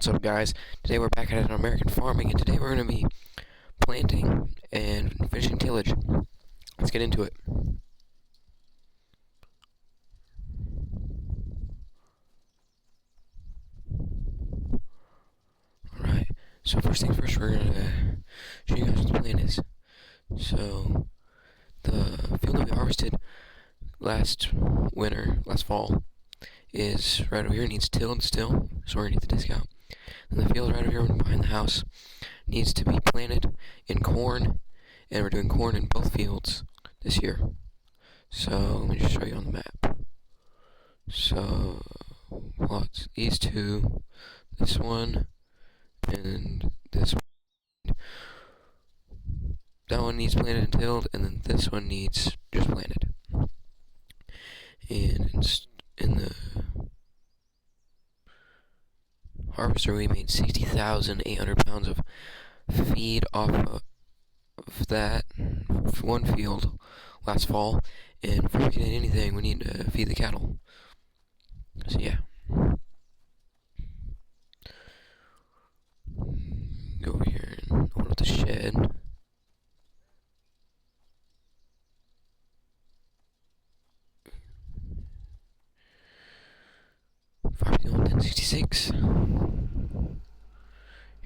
What's up, guys? Today we're back at American farming, and today we're going to be planting and finishing tillage. Let's get into it. Alright, so first things first, we're going to show you guys what the plan is. So, the field that we harvested last fall, is right over here. It needs tilled still, so we're going to get the disc out. And the field right over here behind the house needs to be planted in corn, and we're doing corn in both fields this year. So let me just show you on the map. So plots these two, this one, and this one. That one needs planted and tilled, and then this one needs just planted. And in the harvester, we made 60,800 pounds of feed off of that one field last fall, and before we get anything, we need to feed the cattle. So yeah. Go over here and open up the shed. $5.61, $10.66.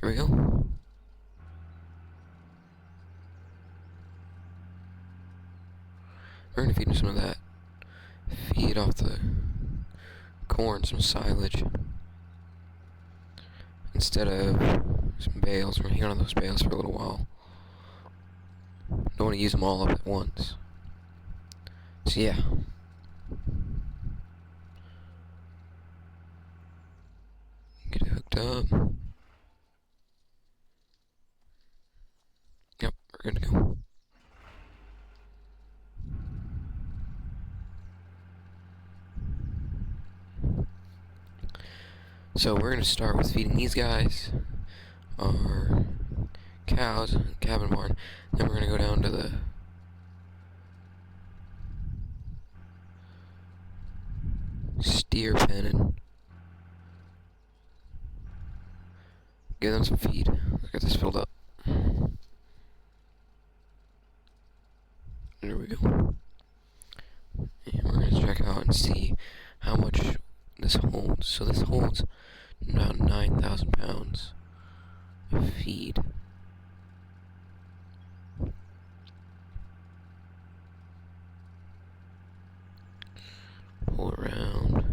Here we go. We're gonna feed him some of that feed off the corn, some silage, instead of some bales. We're gonna hang on to those bales for a little while. Don't want to use them all up at once. So yeah. Get it hooked up. Yep, we're good to go. So we're going to start with feeding these guys, our cows, in the cabin barn. Then we're going to go down to the steer pen and give them some feed. Let's get this filled up. There we go. And we're going to check out and see how much this holds. So this holds about 9,000 pounds of feed. Pull around.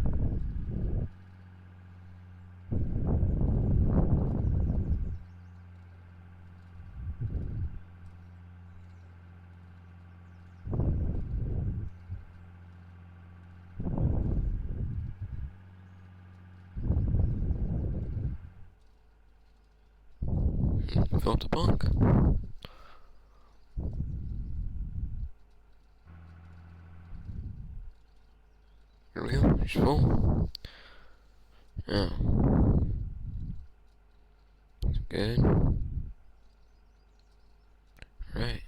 Fill up the bunk. Here we go. It's full. Yeah. That's good. Alright.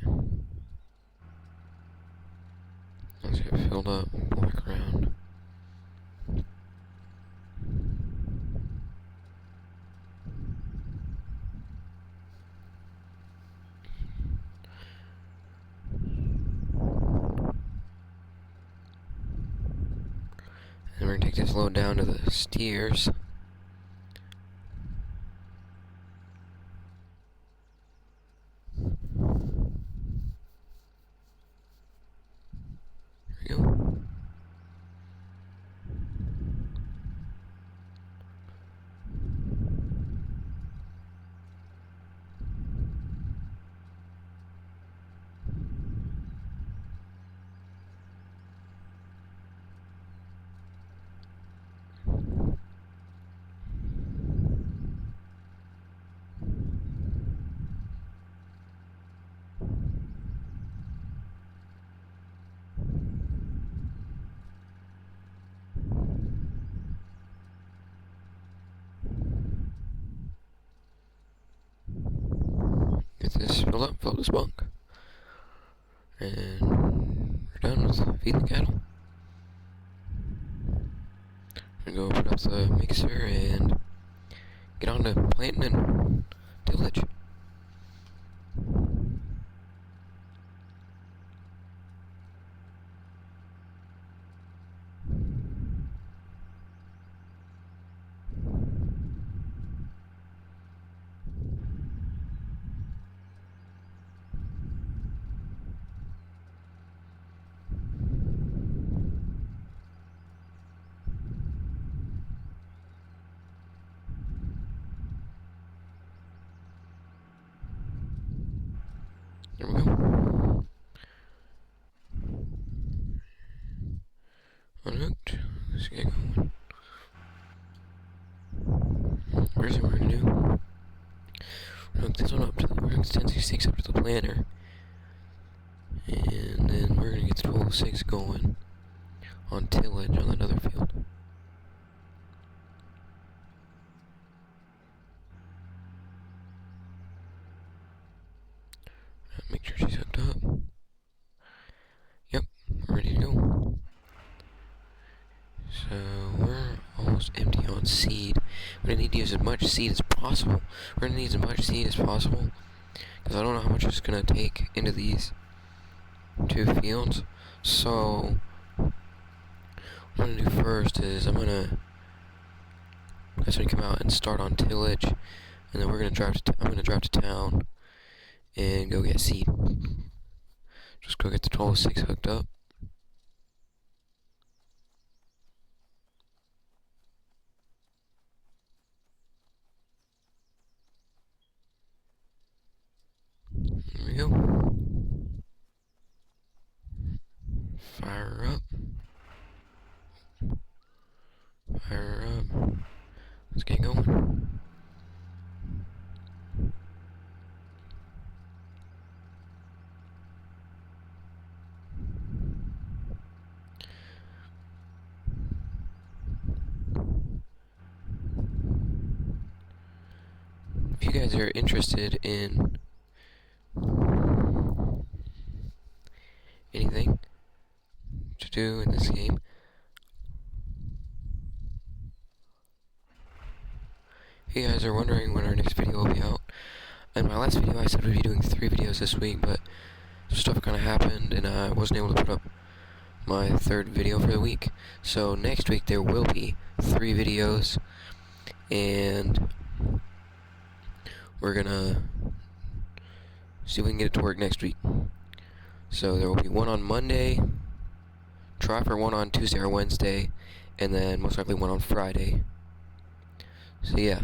Let's get filled up and pull back around. And we're going to take this load down to the steers. There we go. Get this filled up, fill this bunk. And we're done with feeding the cattle. I'm gonna go put up the mixer and get on to planting and tillage. There we go. Unhooked. Let's get going. Where's it we're gonna do? Hook this one up to the 1066 up to the planter. And then we're gonna get the 1206 going on tillage on that other field. Make sure she's hooked up. Yep, we're ready to go. So we're almost empty on seed. We're gonna need to use as much seed as possible. We're gonna need as much seed as possible because I don't know how much it's gonna take into these two fields. So what I'm gonna do first is I'm gonna come out and start on tillage, and then we're gonna drive to I'm gonna drive to town and go get seed. Just go get the 1206 hooked up. There we go. Fire up. Fire up. Let's get going. If you guys are interested in anything to do in this game, if you guys are wondering when our next video will be out, in my last video I said we'd be doing 3 videos this week, but stuff kind of happened and I wasn't able to put up my 3rd video for the week. So next week there will be 3 videos, and we're gonna see if we can get it to work next week. So there will be one on Monday, try for one on Tuesday or Wednesday, and then most likely one on Friday. So yeah.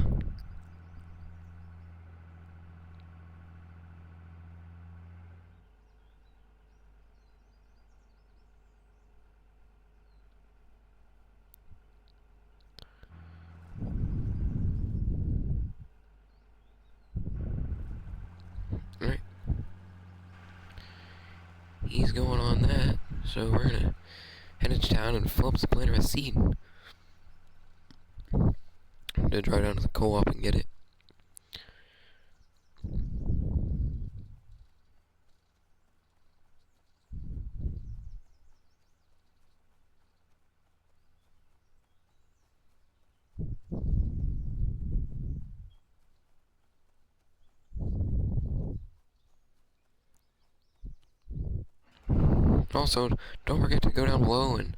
Alright. He's going on that, so we're gonna head into town and fill up the planter with seed. I'm gonna drive down to the co-op and get it. Also, don't forget to go down below and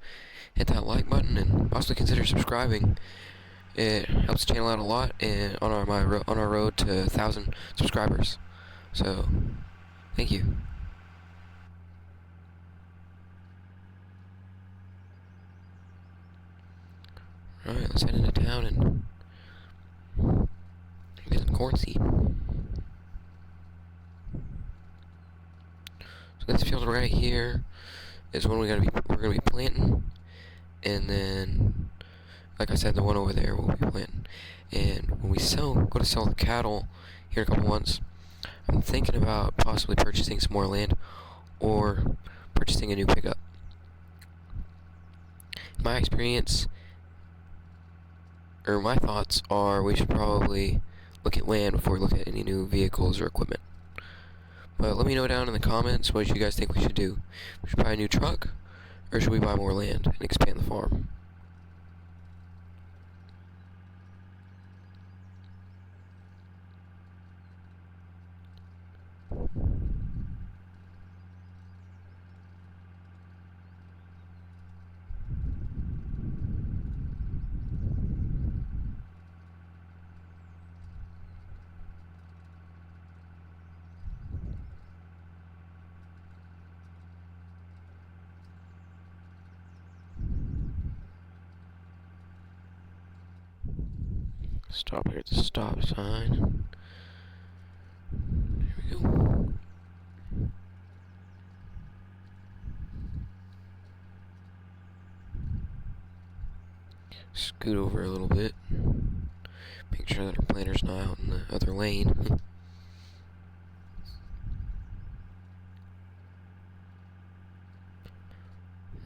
hit that like button, and possibly consider subscribing. It helps the channel out a lot, and on our road to 1,000 subscribers. So, thank you. Alright, let's head into town and get some corn seed. So this field right here is one we're gonna be planting, and then, like I said, the one over there we'll be planting. And when we go to sell the cattle here in a couple months, I'm thinking about possibly purchasing some more land or purchasing a new pickup. My experience, or my thoughts are, we should probably look at land before we look at any new vehicles or equipment. But let me know down in the comments what you guys think we should do. We should buy a new truck, or should we buy more land and expand the farm? Stop here at the stop sign. Here we go. Scoot over a little bit. Make sure that our planter's not out in the other lane.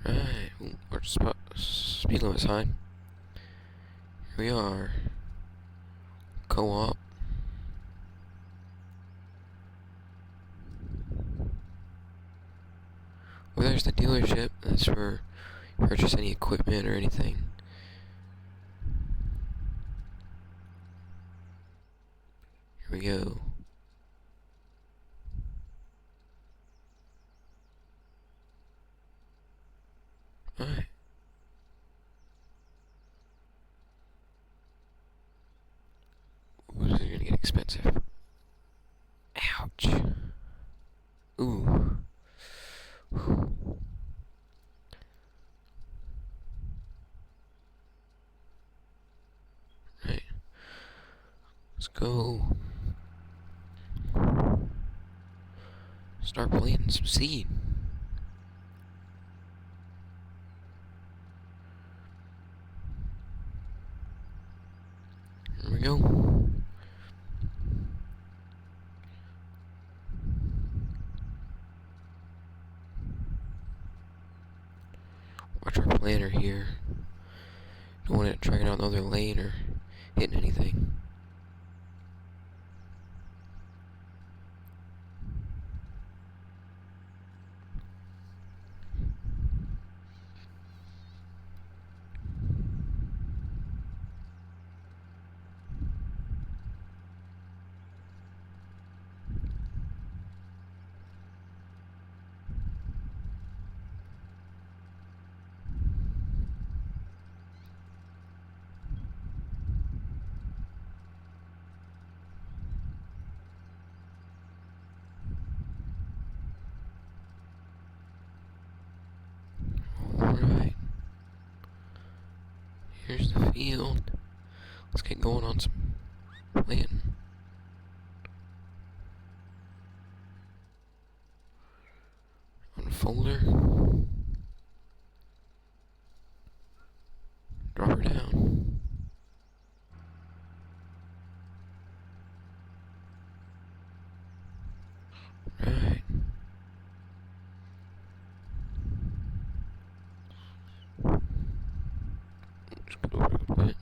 Right, our speed limit sign. Here we are. Co-op. Well, there's the dealership. That's where you purchase any equipment or anything. Here we go. Alright. This is gonna get expensive. Ouch. Ooh. Right. Let's go. Start planting some seed. Here we go. Watch our planter here. Don't want it tracking out another lane or hitting anything. Alright. Here's the field. Let's get going on some planting. Unfolder. Drop her down. Right. Just go over a little bit.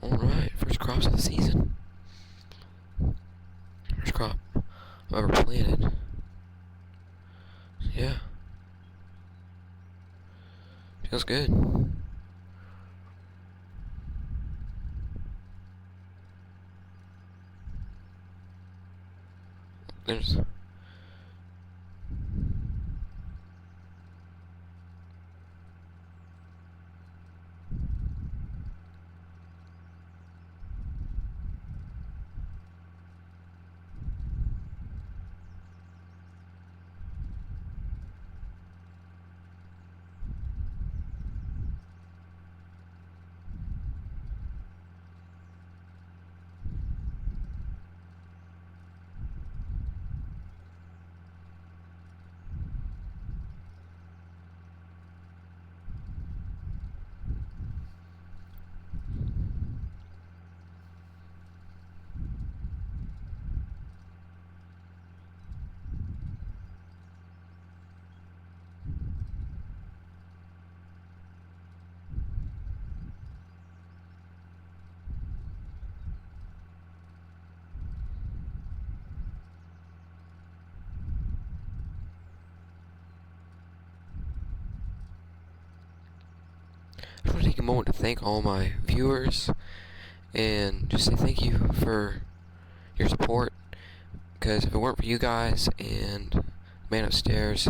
Alright, first crops of the season. First crop I've ever planted. So yeah. Feels good. There's I just want to take a moment to thank all my viewers and just say thank you for your support, because if it weren't for you guys and Man Upstairs,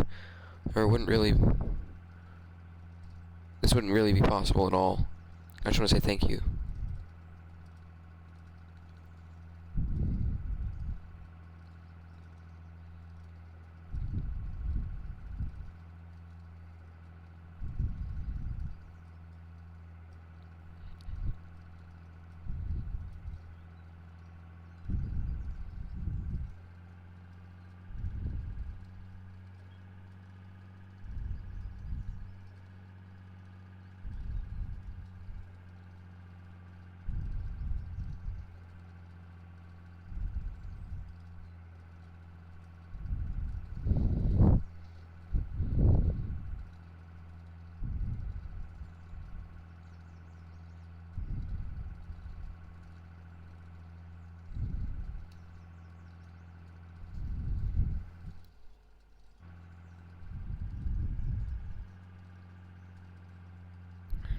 this wouldn't really be possible at all. I just want to say thank you.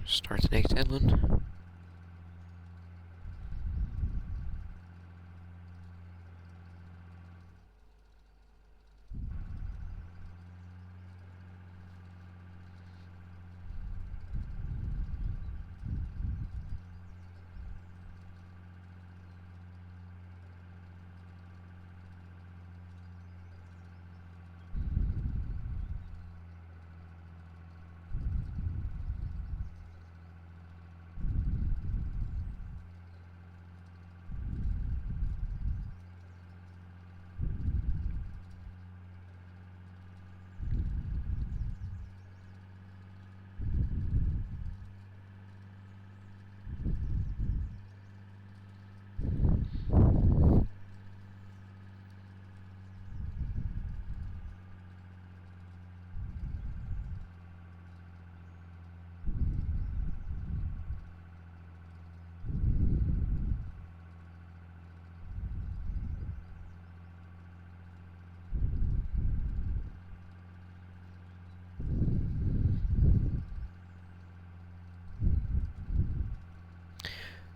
Start the next headland.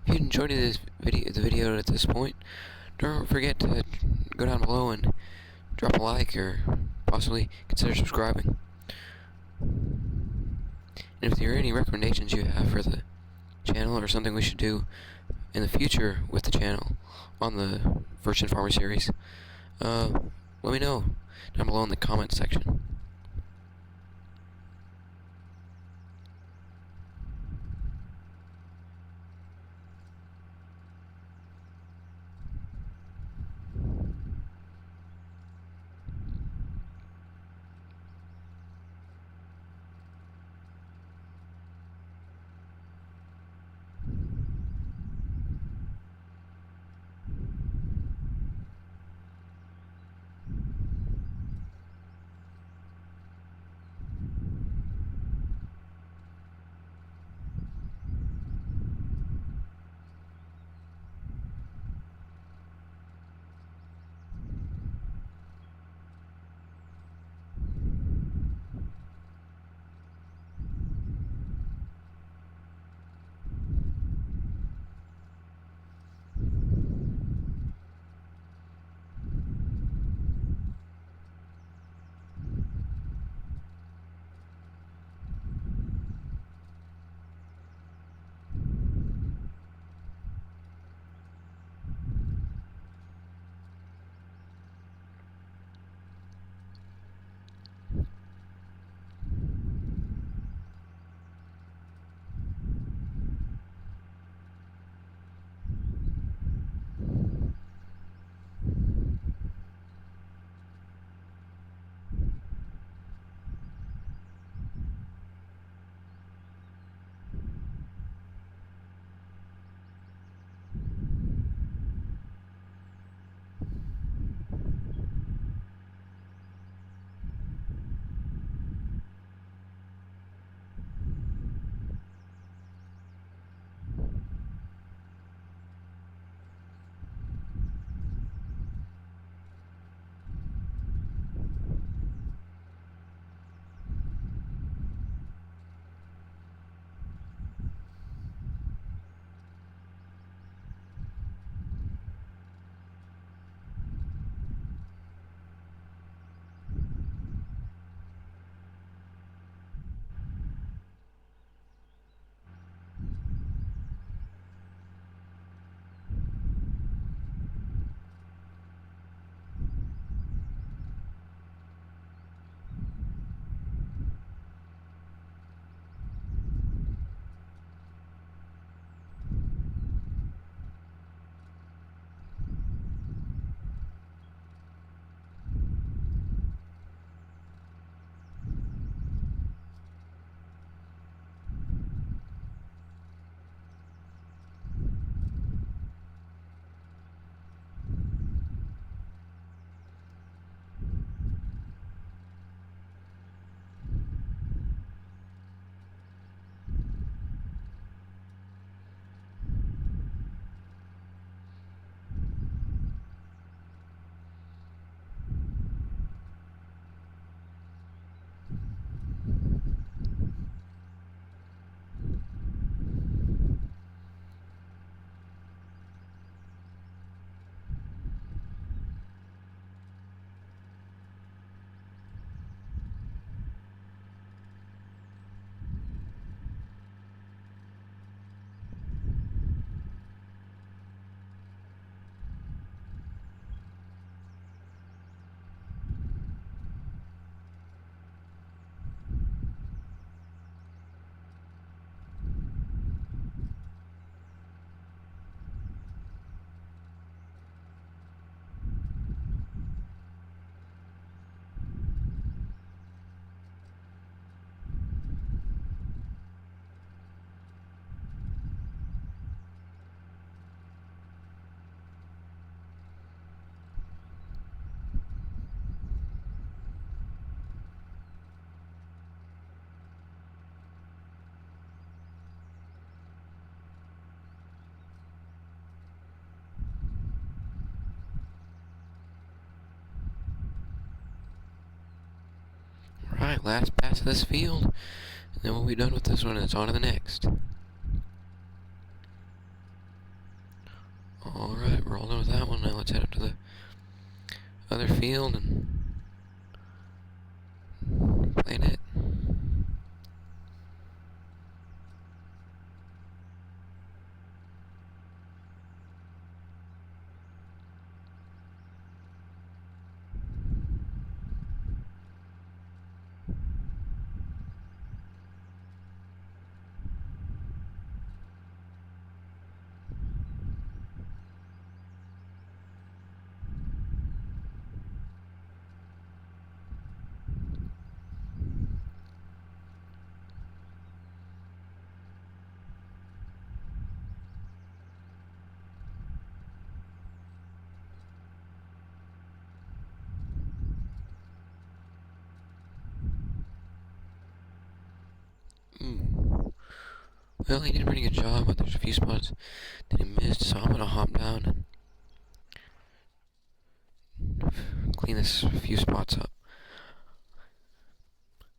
If you enjoyed the video at this point, don't forget to go down below and drop a like or possibly consider subscribing. And if there are any recommendations you have for the channel or something we should do in the future with the channel on the Virgin Farmer series, let me know down below in the comment section. last pass of this field, and then we'll be done with this one, and it's on to the next. Alright, we're all done with that one. Now let's head up to the other field and plant it. Well, he did a pretty good job, but there's a few spots that he missed, so I'm gonna hop down and clean this few spots up.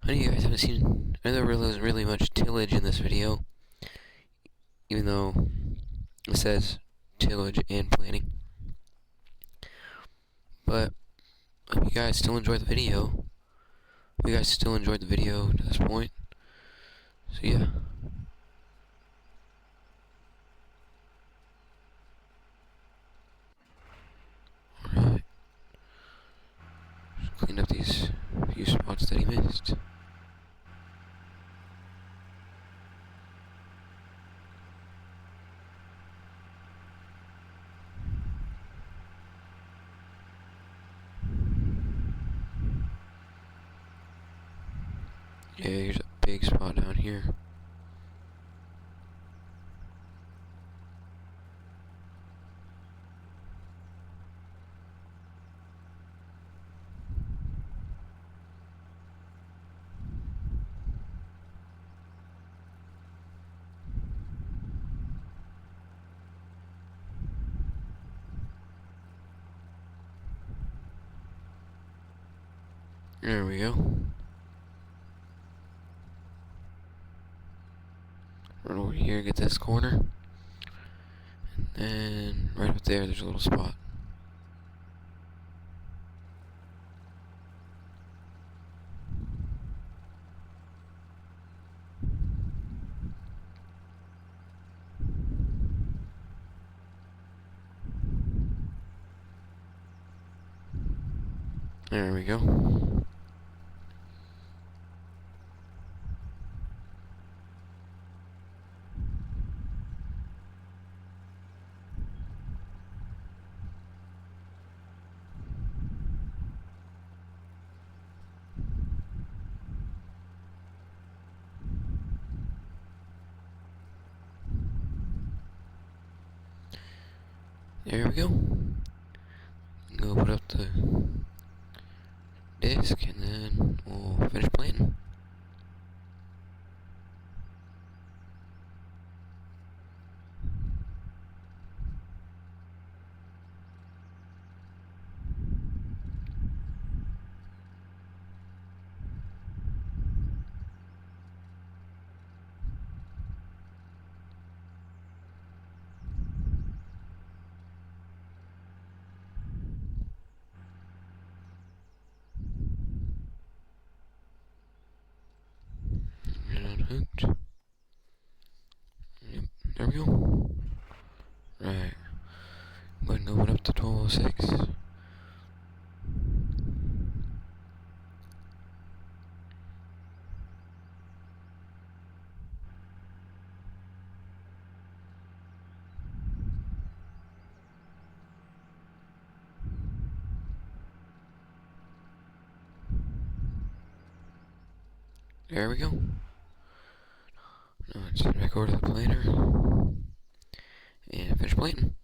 I know you guys haven't seen, I know there really isn't really much tillage in this video, even though it says tillage and planting. But I hope you guys still enjoyed the video. Hope you guys still enjoyed the video to this point. So yeah. Alright. Just cleaned up these few spots that he missed. Yeah, here's a big spot down here. There we go. Run over here, get this corner. And then right up there's a little spot. There we go. There we go. Go put up the disc and then we'll finish planting. Hooked. Yep, there we go. Right. Go ahead and open up to 1206. There we go. Now let's head back over to the planter and finish planting.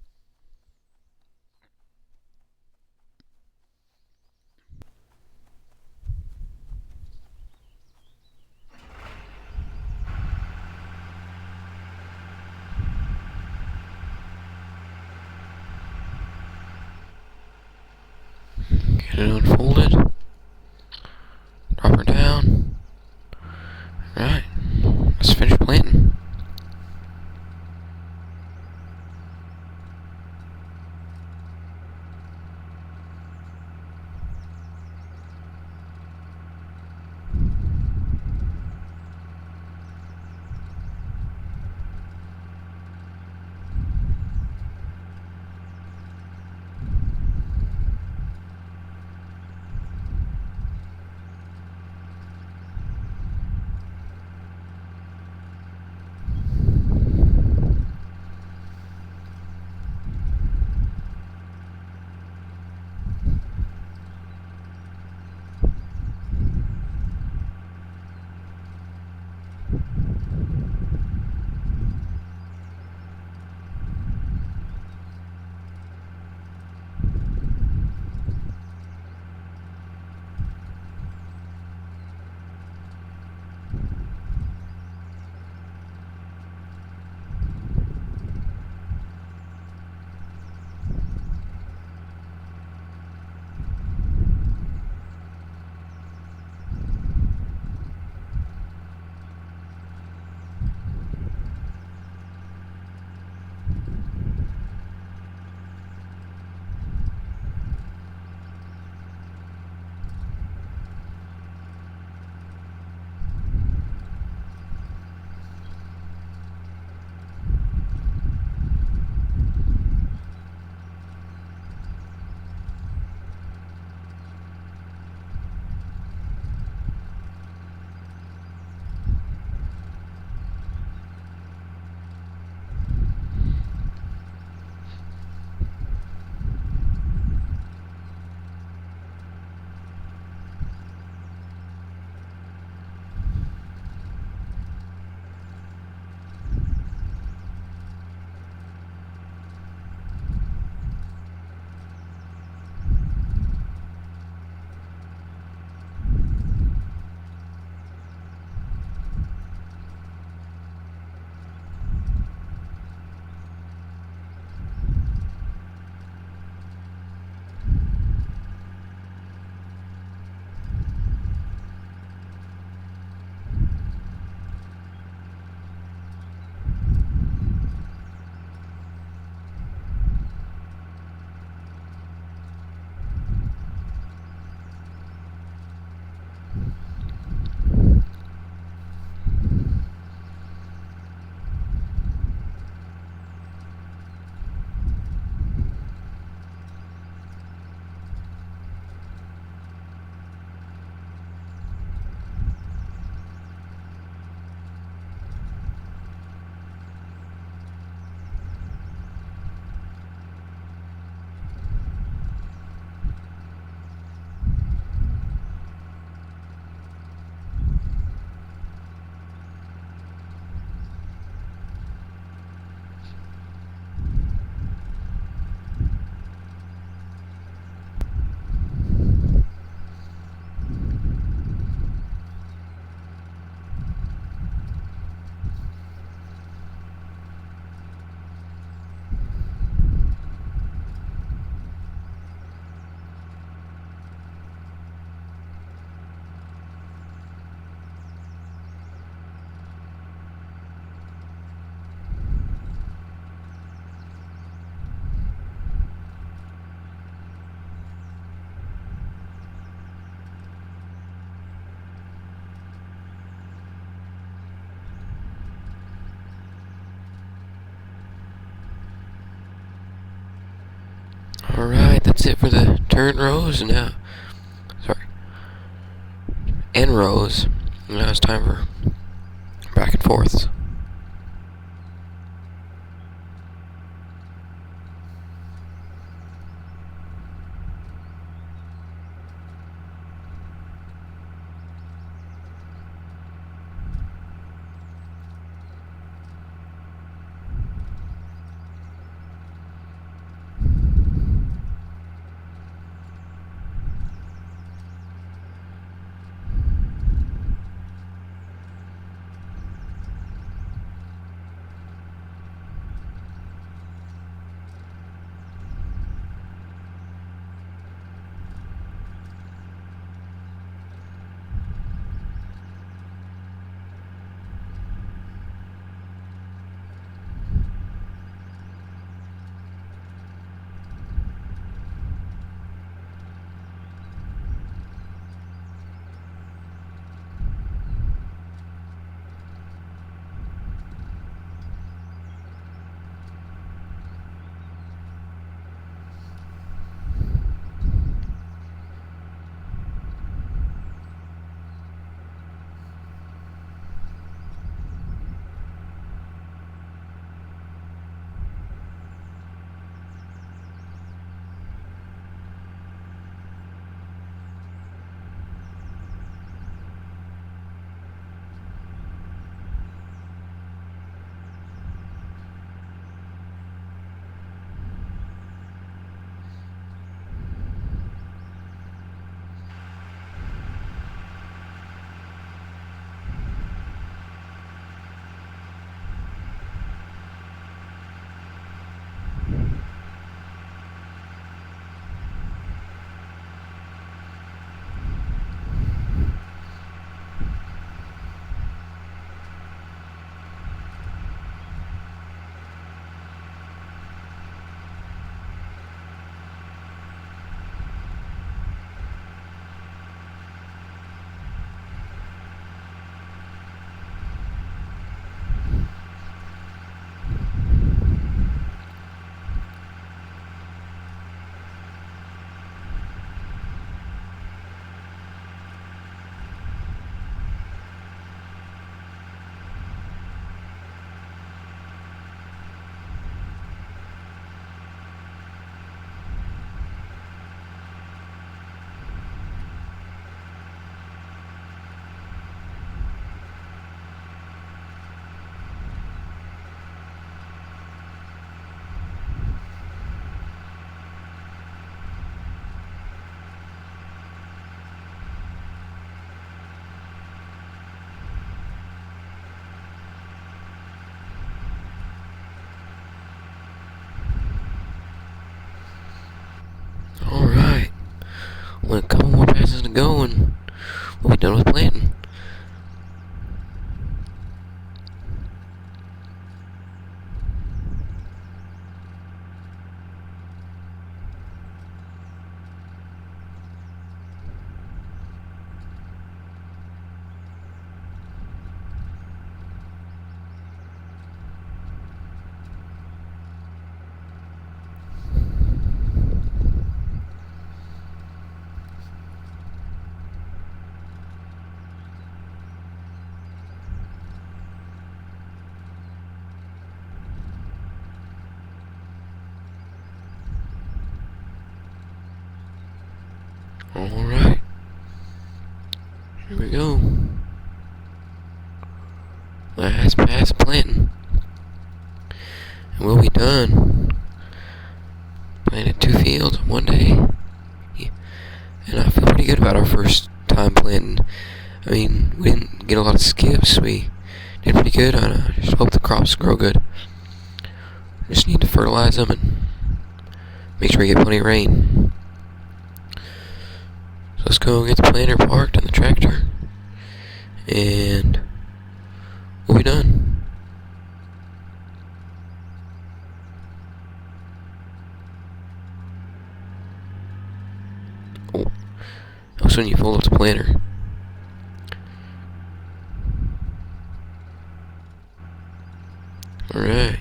Get it unfolded. Drop her down. Let's finish planting. Alright, that's it for the turn rows now. Sorry. And rows. Now it's time for back and forths. couple more passes to go and we'll be done with planting. Alright, here we go. Last pass planting. And we'll be done. Planted 2 fields in 1 day. Yeah. And I feel pretty good about our first time planting. I mean, we didn't get a lot of skips. We did pretty good. I just hope the crops grow good. Just need to fertilize them and make sure we get plenty of rain. So let's go get the planter parked and the tractor, and we'll be done. Oh, that's when you fold up the planter. Alright.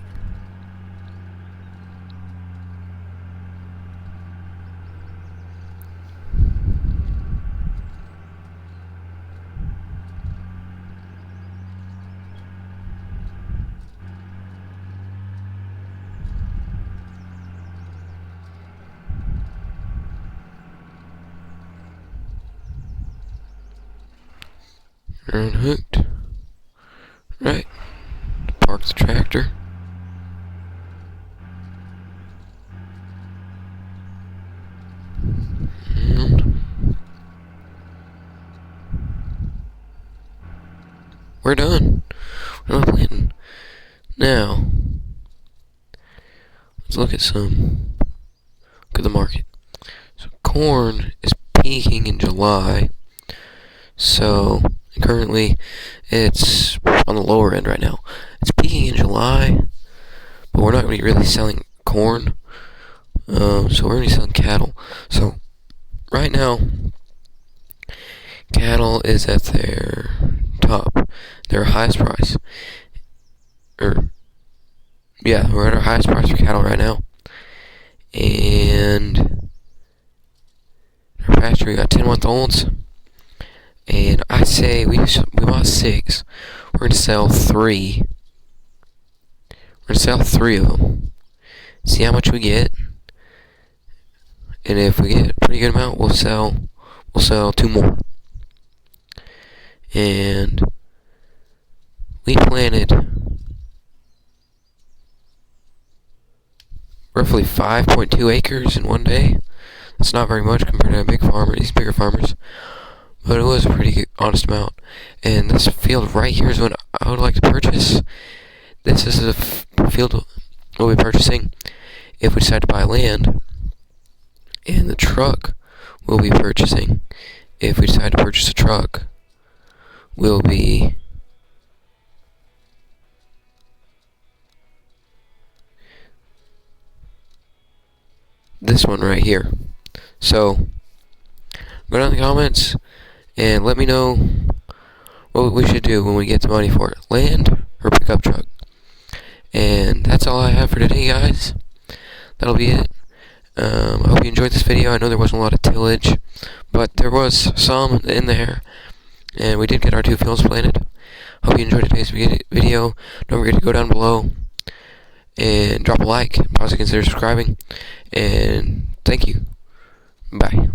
You're unhooked. Right. Park the tractor. And we're done. We're done planting. Now, let's look at the market. So corn is peaking in July. So currently it's on the lower end right now. It's peaking in July, but we're not going to be really selling corn. So we're going to be selling cattle. So right now, cattle is at their top, their highest price. We're at our highest price for cattle right now. And our pasture, we got 10-month-olds. And I say we bought 6. We're going to sell 3. We're going to sell 3 of them. See how much we get. And if we get a pretty good amount, we'll sell 2 more. And we planted roughly 5.2 acres in 1 day. That's not very much compared to these bigger farmers. But it was a pretty good, honest amount. And this field right here is one I would like to purchase. This is a field we'll be purchasing if we decide to buy land. And the truck we'll be purchasing if we decide to purchase a truck will be this one right here. So go down in the comments and let me know what we should do when we get the money for it. Land or pickup truck. And that's all I have for today, guys. That'll be it. I hope you enjoyed this video. I know there wasn't a lot of tillage, but there was some in there. And we did get our 2 fields planted. Hope you enjoyed today's video. Don't forget to go down below and drop a like. Possibly consider subscribing. And thank you. Bye.